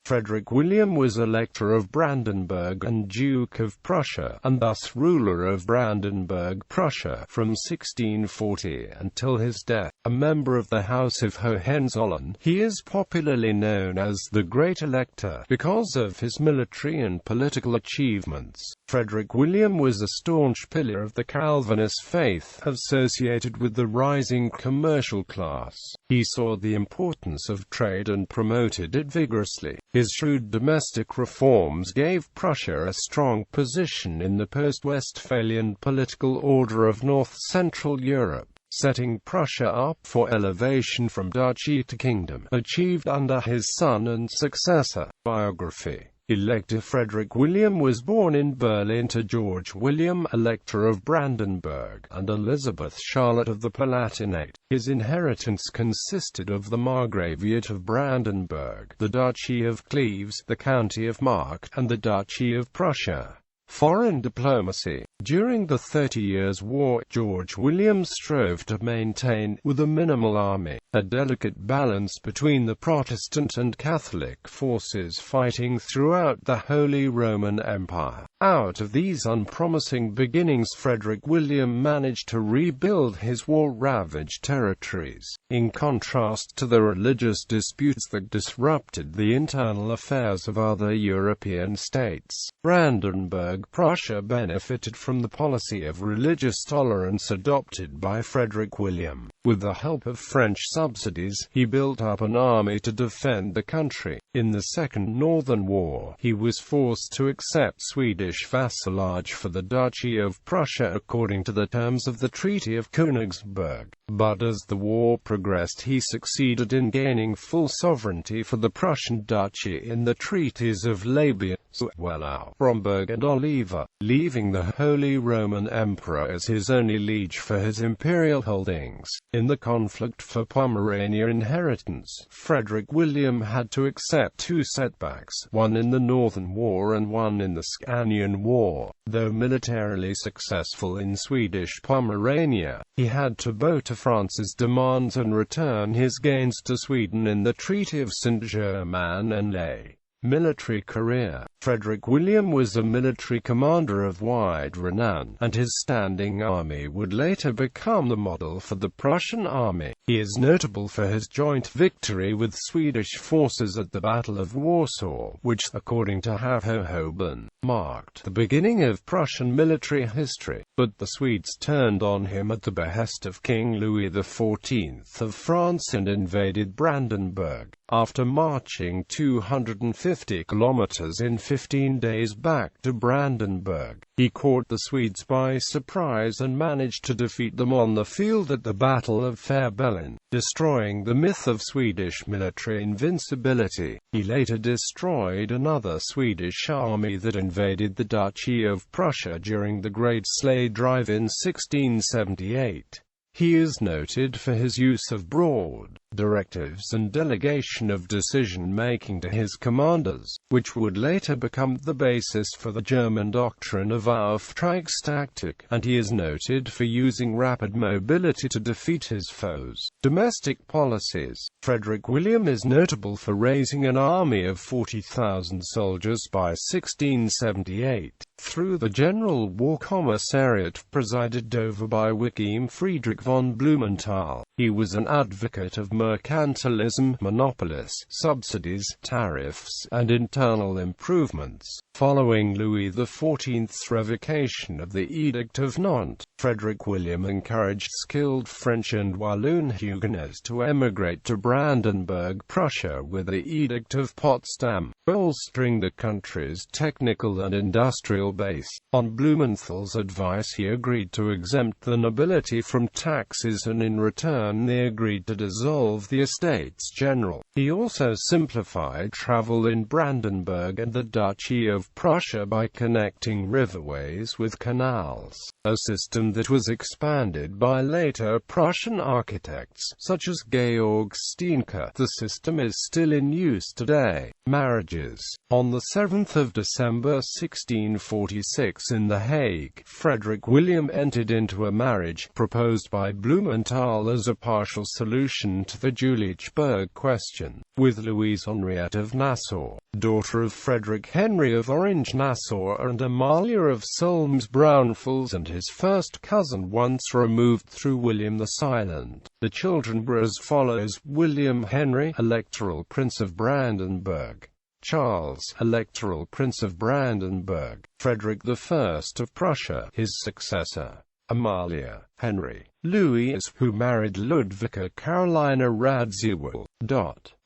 Frederick William was Elector of Brandenburg and Duke of Prussia, and thus ruler of Brandenburg-Prussia from 1640 until his death. A member of the House of Hohenzollern, he is popularly known as the Great Elector because of his military and political achievements. Frederick William was a staunch pillar of the Calvinist faith, associated with the rising commercial class. He saw the importance of trade and promoted it vigorously. His shrewd domestic reforms gave Prussia a strong position in the post-Westphalian political order of north-central Europe, setting Prussia up for elevation from duchy to kingdom, achieved under his son and successor. Biography. Elector Frederick William was born in Berlin to George William, Elector of Brandenburg, and Elizabeth Charlotte of the Palatinate. His inheritance consisted of the Margraviate of Brandenburg, the Duchy of Cleves, the County of Mark, and the Duchy of Prussia. Foreign diplomacy. During the 30 Years' War, George William strove to maintain, with a minimal army, a delicate balance between the Protestant and Catholic forces fighting throughout the Holy Roman Empire. Out of these unpromising beginnings, Frederick William managed to rebuild his war-ravaged territories. In contrast to the religious disputes that disrupted the internal affairs of other European states, Brandenburg-Prussia benefited from the policy of religious tolerance adopted by Frederick William. With the help of French subsidies, he built up an army to defend the country. In the Second Northern War, he was forced to accept Swedish vassalage for the Duchy of Prussia according to the terms of the Treaty of Königsberg. But as the war progressed, he succeeded in gaining full sovereignty for the Prussian duchy in the treaties of Labia, Swellau, Bromberg and Oliva, leaving the Holy Roman Emperor as his only liege for his imperial holdings. In the conflict for Pomerania inheritance, Frederick William had to accept two setbacks, one in the Northern War and one in the Scanian War. Though militarily successful in Swedish Pomerania, he had to bow to France's demands and return his gains to Sweden in the Treaty of Saint-Germain-en-Laye. Military career. Frederick William was a military commander of wide renown, and his standing army would later become the model for the Prussian army. He is notable for his joint victory with Swedish forces at the Battle of Warsaw, which, according to Hohenzollern, marked the beginning of Prussian military history. But the Swedes turned on him at the behest of King Louis XIV of France and invaded Brandenburg. After marching 250 kilometers in 15 days back to Brandenburg, he caught the Swedes by surprise and managed to defeat them on the field at the Battle of Fehrbellin, destroying the myth of Swedish military invincibility. He later destroyed another Swedish army that invaded the Duchy of Prussia during the Great Sleigh Drive in 1678. He is noted for his use of broad directives and delegation of decision-making to his commanders, which would later become the basis for the German doctrine of Auftragstaktik, and he is noted for using rapid mobility to defeat his foes. Domestic policies. Frederick William is notable for raising an army of 40,000 soldiers by 1678, through the General War Commissariat presided over by Wilhelm Friedrich von Blumenthal. He was an advocate of mercantilism, monopolies, subsidies, tariffs, and internal improvements. Following Louis XIV's revocation of the Edict of Nantes, Frederick William encouraged skilled French and Walloon Huguenots to emigrate to Brandenburg-Prussia with the Edict of Potsdam, bolstering the country's technical and industrial base. On Blumenthal's advice, he agreed to exempt the nobility from taxes, and in return they agreed to dissolve the Estates General. He also simplified travel in Brandenburg and the Duchy of Prussia by connecting riverways with canals, a system that was expanded by later Prussian architects, such as Georg Steenke. The system is still in use today. Marriages. On the 7th of December 1646 in The Hague, Frederick William entered into a marriage, proposed by Blumenthal as a partial solution to the Julichburg question, with Louise Henriette of Nassau. daughter of Frederick Henry of Orange-Nassau and Amalia of Solms-Braunfels, and his first cousin once removed through William the Silent. The children were as follows: William Henry, Electoral Prince of Brandenburg; Charles, Electoral Prince of Brandenburg; Frederick I of Prussia, his successor; Amalia, Henry, Louis, who married Ludwika Carolina Radziwiłł.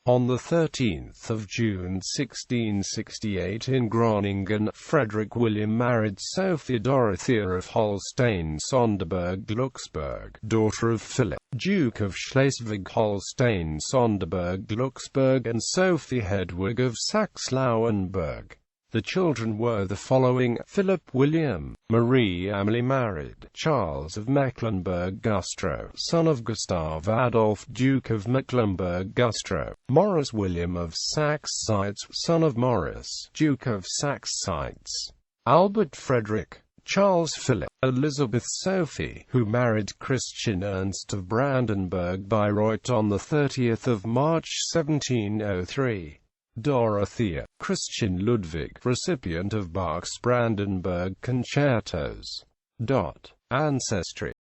On 13 June 1668 in Groningen, Frederick William married Sophia Dorothea of Holstein-Sonderburg-Glucksburg, daughter of Philip, Duke of Schleswig-Holstein-Sonderburg-Glucksburg, and Sophie Hedwig of Saxe-Lauenburg. The children were the following: Philip William. Marie Amelie married Charles of Mecklenburg-Güstrow, son of Gustav Adolf, Duke of Mecklenburg-Güstrow; Maurice William of Saxe-Zeitz, son of Maurice, Duke of Saxe-Zeitz; Albert Frederick, Charles Philip, Elizabeth Sophie, who married Christian Ernst of Brandenburg-Bayreuth on 30 March 1703. Dorothea, Christian Ludwig, recipient of Bach's Brandenburg concertos. Ancestry.